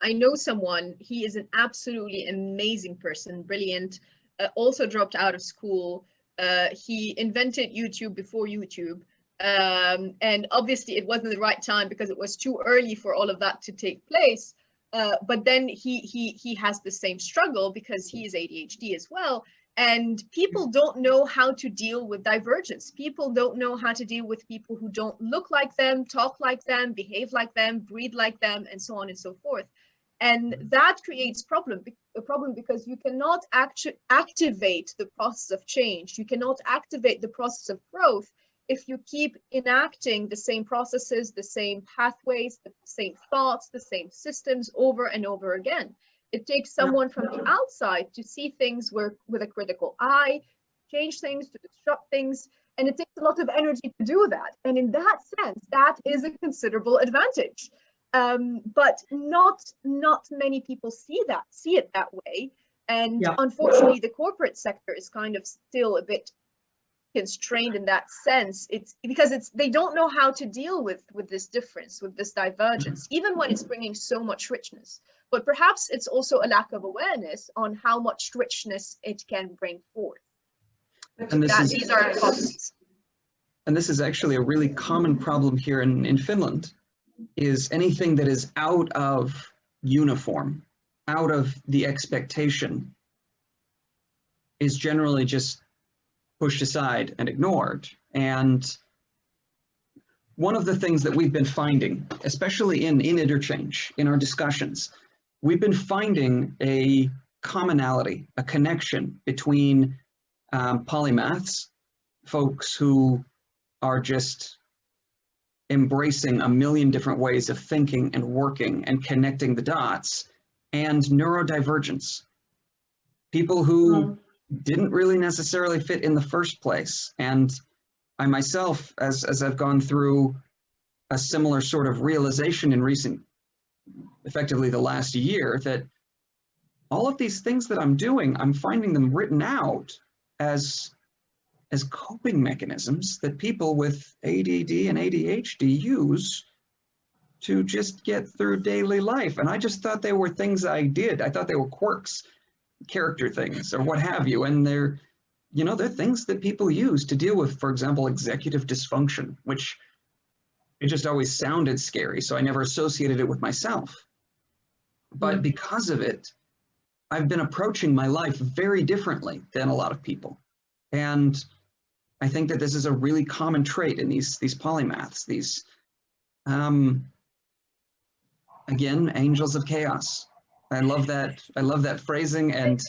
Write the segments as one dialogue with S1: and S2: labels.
S1: I know someone, he is an absolutely amazing person, brilliant, also dropped out of school. He invented YouTube before YouTube. And obviously it wasn't the right time because it was too early for all of that to take place. But then he has the same struggle because he is ADHD as well. And people don't know how to deal with divergence. People don't know how to deal with people who don't look like them, talk like them, behave like them, breathe like them, and so on and so forth. And that creates a problem because you cannot activate the process of change. You cannot activate the process of growth if you keep enacting the same processes, the same pathways, the same thoughts, the same systems over and over again. It takes someone from the outside to see things with a critical eye, change things, to disrupt things, and it takes a lot of energy to do that. And in that sense, that is a considerable advantage. But not many people see it that way. And unfortunately, the corporate sector is kind of still a bit constrained in that sense. It's because they don't know how to deal with this difference, with this divergence, even when it's bringing so much richness. But perhaps it's also a lack of awareness on how much richness it can bring forth.
S2: And
S1: these are hypotheses.
S2: And this is actually a really common problem here in Finland, is anything that is out of uniform, out of the expectation, is generally just pushed aside and ignored. And one of the things that we've been finding, especially in Interchange, in our discussions, we've been finding a commonality, a connection between polymaths, folks who are just embracing a million different ways of thinking and working and connecting the dots, and neurodivergence, people who didn't really necessarily fit in the first place. And I myself, as I've gone through a similar sort of realization in effectively the last year, that all of these things that I'm doing, I'm finding them written out as coping mechanisms that people with ADD and ADHD use to just get through daily life. And I just thought they were things I did. I thought they were quirks, character things, or what have you. And they're things that people use to deal with, for example, executive dysfunction, which it just always sounded scary. So I never associated it with myself. But because of it, I've been approaching my life very differently than a lot of people. And I think that this is a really common trait in these polymaths, these, again, angels of chaos. I love that phrasing. And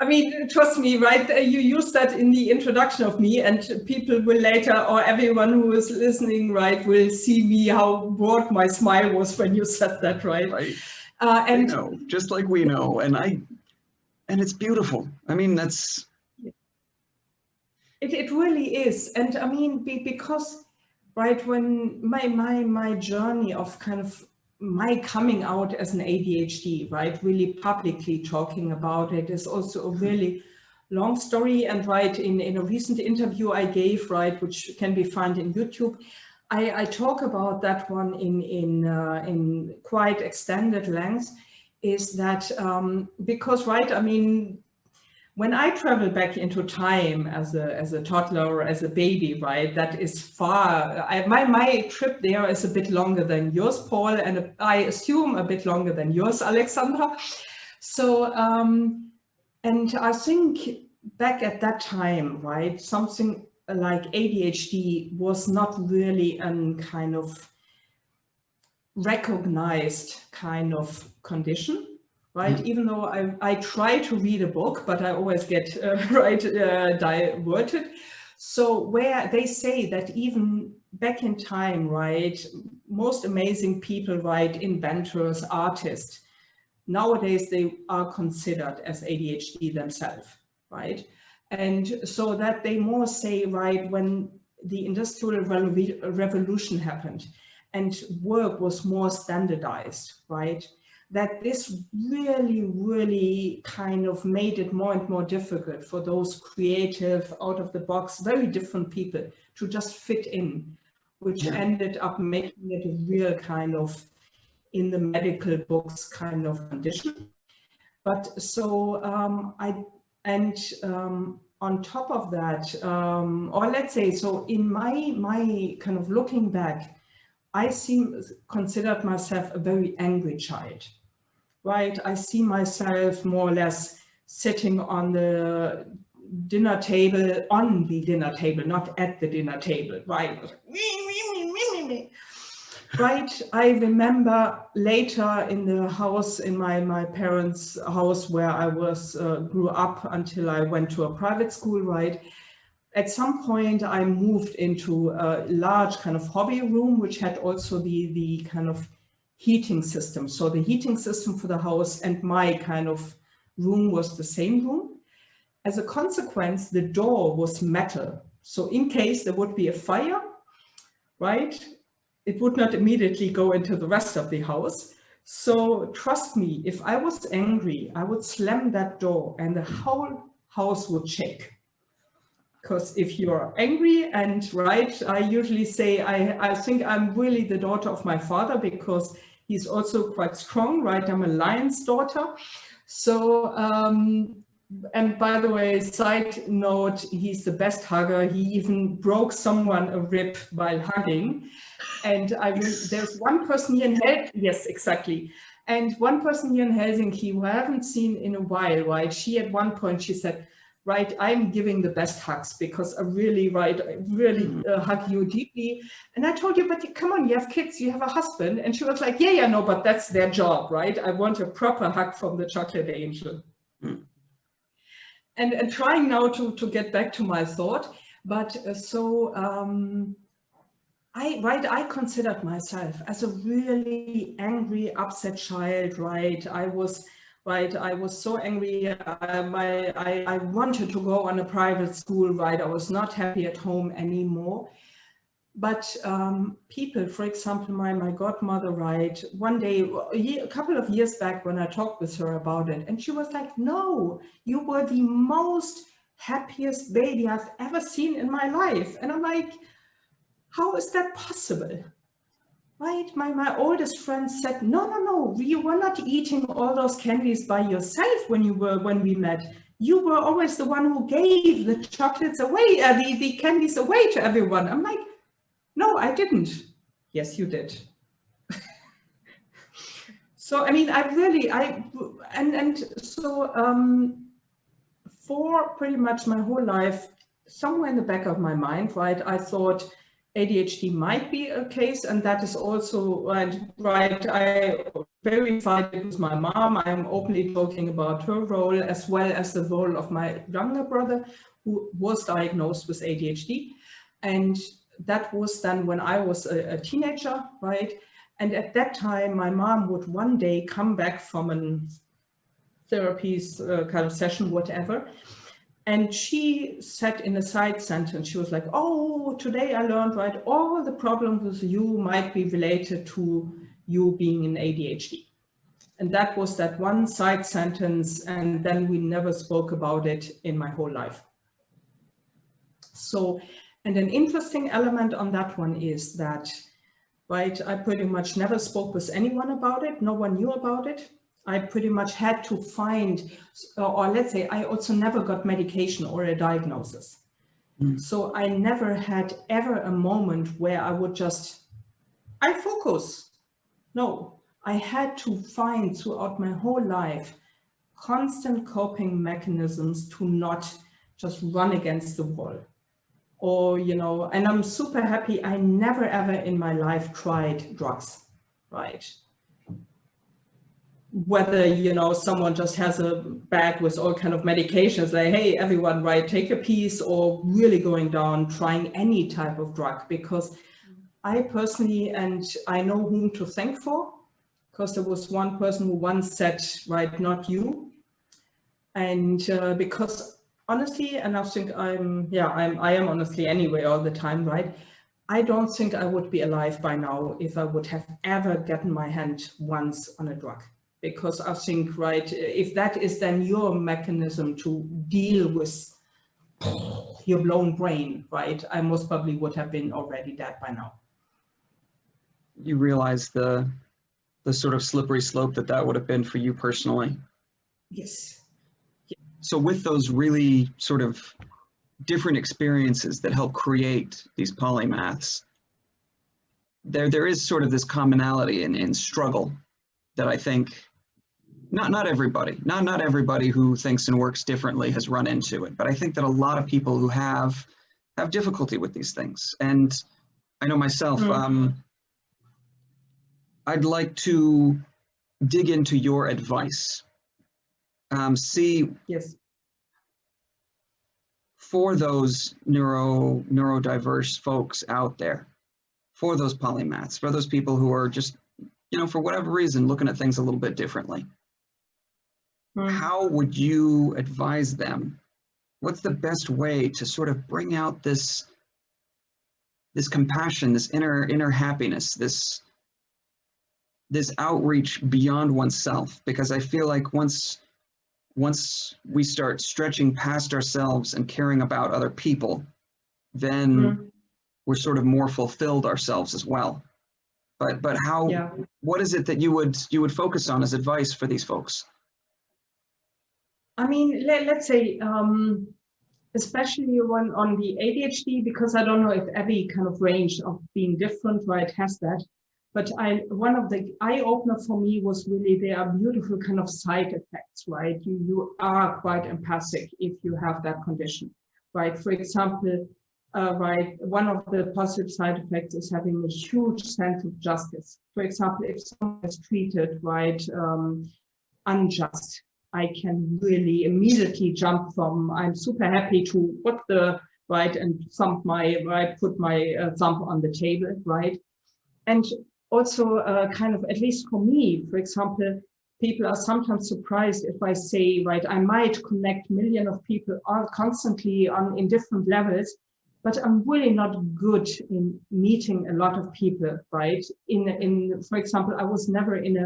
S3: I mean, trust me, right? You use that in the introduction of me, and people will later, or everyone who is listening, right, will see me how broad my smile was when you said that, right?
S2: Right.
S3: And
S2: know, just like we know, and it's beautiful. I mean, that's.
S3: It really is, and I mean, because, right, when my journey of kind of my coming out as an ADHD, right, really publicly talking about it, is also a really long story. And right, in a recent interview I gave, right, which can be found in YouTube, I talk about that one in quite extended length. Is that because, right, I mean, when I travel back into time as a toddler or as a baby, right, that is far. My trip there is a bit longer than yours, Paul, and I assume a bit longer than yours, Alexandra. So, and I think back at that time, right, something like ADHD was not really a kind of recognized kind of condition. Right, even though I try to read a book, but I always get diverted. So where they say that even back in time, right, most amazing people, right, inventors, artists, nowadays they are considered as ADHD themselves, right? And so that they more say, right, when the Industrial Revolution happened and work was more standardized, right? That this really kind of made it more and more difficult for those creative, out of the box, very different people to just fit in, which ended up making it a real kind of in the medical books kind of condition. But so on top of that, or let's say, so in my kind of looking back, I considered myself a very angry child, right? I see myself more or less sitting on the dinner table, not at the dinner table, right? Right, I remember later in the house, in my parents' house where I grew up until I went to a private school, right? At some point I moved into a large kind of hobby room, which had also the kind of heating system. So the heating system for the house and my kind of room was the same room. As a consequence, the door was metal. So in case there would be a fire, right, it would not immediately go into the rest of the house. So trust me, if I was angry, I would slam that door and the whole house would shake. Because if you're angry and right, I usually say, I think I'm really the daughter of my father because he's also quite strong, right? I'm a lion's daughter. So, and by the way, side note, he's the best hugger. He even broke someone a rib while hugging. And there's one person here in Helsinki, yes, exactly. And one person here in Helsinki who I haven't seen in a while, right? She at one point, she said, right, I'm giving the best hugs because I really hug you deeply. And I told you, but come on, you have kids, you have a husband. And she was like, yeah, no, but that's their job, right? I want a proper hug from the chocolate angel. Mm. And trying now to get back to my thought, but I considered myself as a really angry, upset child, right? I was so angry. I wanted to go on a private school, right? I was not happy at home anymore. But people, for example, my godmother, right, one day, a couple of years back when I talked with her about it, and she was like, no, you were the most happiest baby I've ever seen in my life. And I'm like, how is that possible? Right? My oldest friend said, no, you were not eating all those candies by yourself when we met. You were always the one who gave the chocolates away, the candies away to everyone. I'm like, no, I didn't. Yes, you did. So, I mean, for pretty much my whole life, somewhere in the back of my mind, right, I thought ADHD might be a case, and that is also right. I verified it with my mom. I'm openly talking about her role as well as the role of my younger brother, who was diagnosed with ADHD, and that was then when I was a teenager, right? And at that time, my mom would one day come back from a therapy kind of session, whatever. And she said in a side sentence, she was like, oh, today I learned, right, all the problems with you might be related to you being in ADHD. And that was that one side sentence. And then we never spoke about it in my whole life. So, and an interesting element on that one is that, right, I pretty much never spoke with anyone about it. No one knew about it. I pretty much had to find, or let's say, I also never got medication or a diagnosis. Mm. So I never had ever a moment where I would I focus. No, I had to find throughout my whole life constant coping mechanisms to not just run against the wall. Or, and I'm super happy I never ever in my life tried drugs, right? Whether, someone just has a bag with all kind of medications, like, hey, everyone, right, take a piece, or really going down, trying any type of drug, because I personally, and I know whom to thank for, because there was one person who once said, right, not you. And because honestly, and I think I am honestly anyway all the time, right? I don't think I would be alive by now if I would have ever gotten my hand once on a drug. Because I think, right, if that is then your mechanism to deal with your blown brain, right, I most probably would have been already dead by now.
S2: You realize the the sort of slippery slope that would have been for you personally.
S3: Yes.
S2: So with those really sort of different experiences that help create these polymaths, there is sort of this commonality in struggle that I think not everybody who thinks and works differently has run into it, but I think that a lot of people who have difficulty with these things. And I know myself, I'd like to dig into your advice.
S3: Yes.
S2: For those neurodiverse folks out there, for those polymaths, for those people who are just, for whatever reason, looking at things a little bit differently. How would you advise them? What's the best way to sort of bring out this compassion, this inner happiness, this outreach beyond oneself? Because I feel like once we start stretching past ourselves and caring about other people, then we're sort of more fulfilled ourselves as well. But how? Yeah. What is it that you would focus on as advice for these folks?
S3: I mean, let's say, especially on the ADHD, because I don't know if every kind of range of being different, right, has that. But one of the eye-opener for me was really there are beautiful kind of side effects, right? You are quite empathic if you have that condition, right? For example, right, one of the positive side effects is having a huge sense of justice. For example, if someone is treated, right, unjust, I can really immediately jump from I'm super happy to what the right and put my thumb on the table, right? And also kind of, at least for me, for example, people are sometimes surprised if I say, right, I might connect millions of people constantly in different levels, but I'm really not good in meeting a lot of people, right? For example, I was never in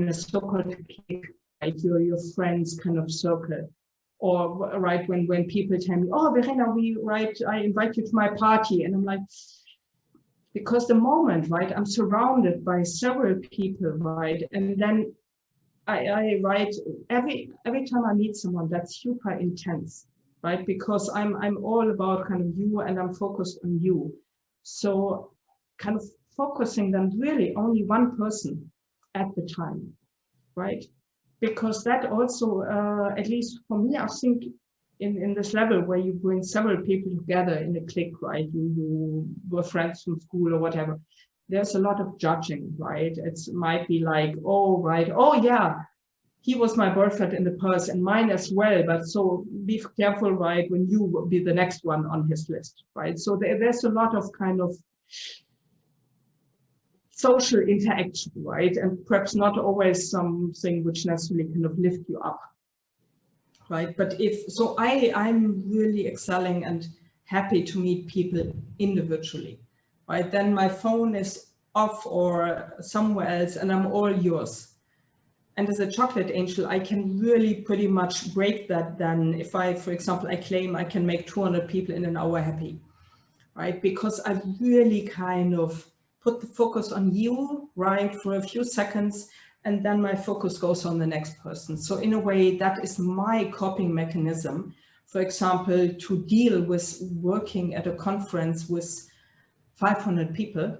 S3: a so-called clique, right, your friends kind of circle, or right when people tell me, oh, Verena, I invite you to my party, and I'm like, because the moment, right, I'm surrounded by several people, right, and then I write every time I meet someone, that's super intense, right, because I'm all about kind of you, and I'm focused on you, so kind of focusing on really only one person at the time, right? Because that also, at least for me, I think in this level where you bring several people together in a clique, right? You were friends from school or whatever. There's a lot of judging, right? It might be like, oh, right, oh yeah, he was my boyfriend in the past and mine as well. But so be careful, right, when you will be the next one on his list, right? So there's a lot of kind of social interaction, right? And perhaps not always something which necessarily kind of lift you up, right? But I'm really excelling and happy to meet people individually, right? Then my phone is off or somewhere else and I'm all yours. And as a chocolate angel, I can really pretty much break that then if for example, I claim I can make 200 people in an hour happy, right? Because I've really kind of put the focus on you, right, for a few seconds, and then my focus goes on the next person. So in a way, that is my coping mechanism, for example, to deal with working at a conference with 500 people,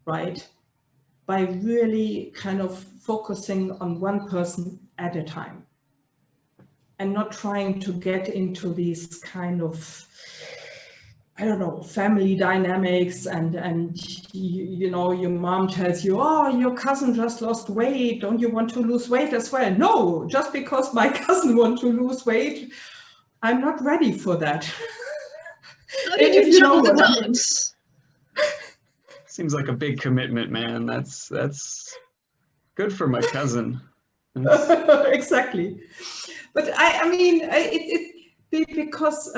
S3: right, by really kind of focusing on one person at a time and not trying to get into these kind of, I don't know, family dynamics and you know, your mom tells you, oh, your cousin just lost weight. Don't you want to lose weight as well? No, just because my cousin wants to lose weight, I'm not ready for that.
S1: How did you jump the dots?
S2: Seems like a big commitment, man. That's good for my cousin.
S3: Exactly. But I mean, because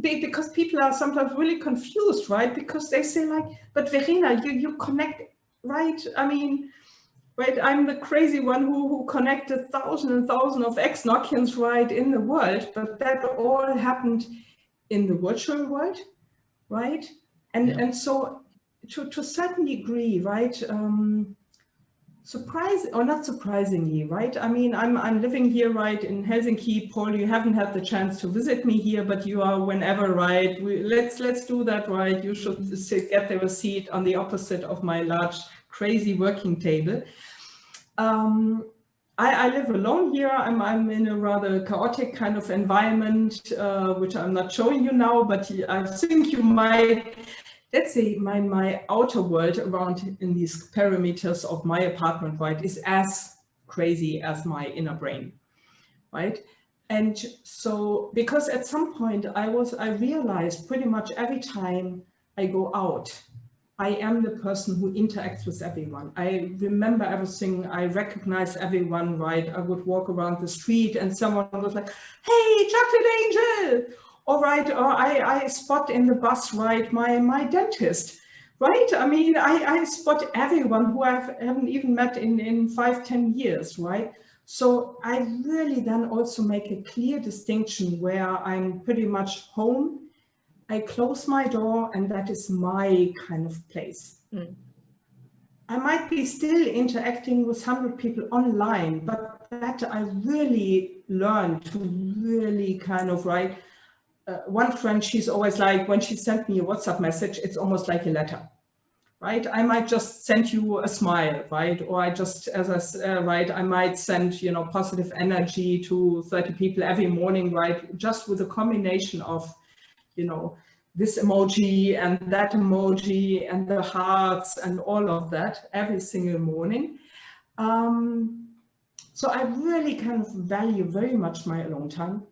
S3: because people are sometimes really confused, right? Because they say like, but Verena, you connect, right? I mean, right, I'm the crazy one who connected thousands and thousands of ex-Nokians, right, in the world, but that all happened in the virtual world, right? And so to a certain degree, right, Not surprisingly, right? I mean, I'm living here, right, in Helsinki. Paul, you haven't had the chance to visit me here, but you are whenever, right? Let's do that, right? You should get there a seat on the opposite of my large, crazy working table. I live alone here. I'm in a rather chaotic kind of environment, which I'm not showing you now, but I think you might. Let's say my outer world around in these perimeters of my apartment, right, is as crazy as my inner brain, right? And so, because at some point I realized pretty much every time I go out, I am the person who interacts with everyone. I remember everything, I recognize everyone, right? I would walk around the street and someone was like, hey, chocolate angel! All right, or I spot in the bus, right, my dentist, right? I mean, I spot everyone who I haven't even met in 5-10 years, right? So I really then also make a clear distinction where I'm pretty much home, I close my door, and that is my kind of place. Mm. I might be still interacting with 100 people online, but that I really learned to really kind of, right, one friend, she's always like, when she sent me a WhatsApp message, it's almost like a letter, right? I might just send you a smile, right? Or I just, as I said, right, I might send, you know, positive energy to 30 people every morning, right? Just with a combination of, you know, this emoji and that emoji and the hearts and all of that every single morning. So I really kind of value very much my alone time.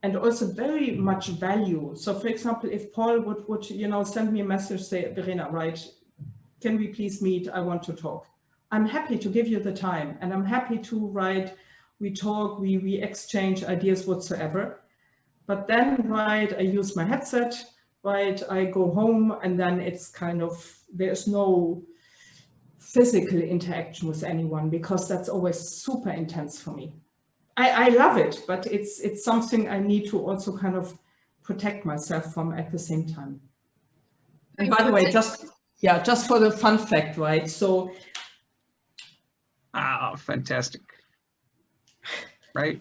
S3: And also very much value. So for example, if Paul would you know, send me a message, say, Verena, right, can we please meet? I want to talk. I'm happy to give you the time, and I'm happy to, right, we talk, we exchange ideas whatsoever. But then, right, I use my headset, right, I go home, and then it's kind of, there's no physical interaction with anyone, because that's always super intense for me. I love it, but it's something I need to also kind of protect myself from at the same time. And by the way, just for the fun fact, right? So,
S2: fantastic, right?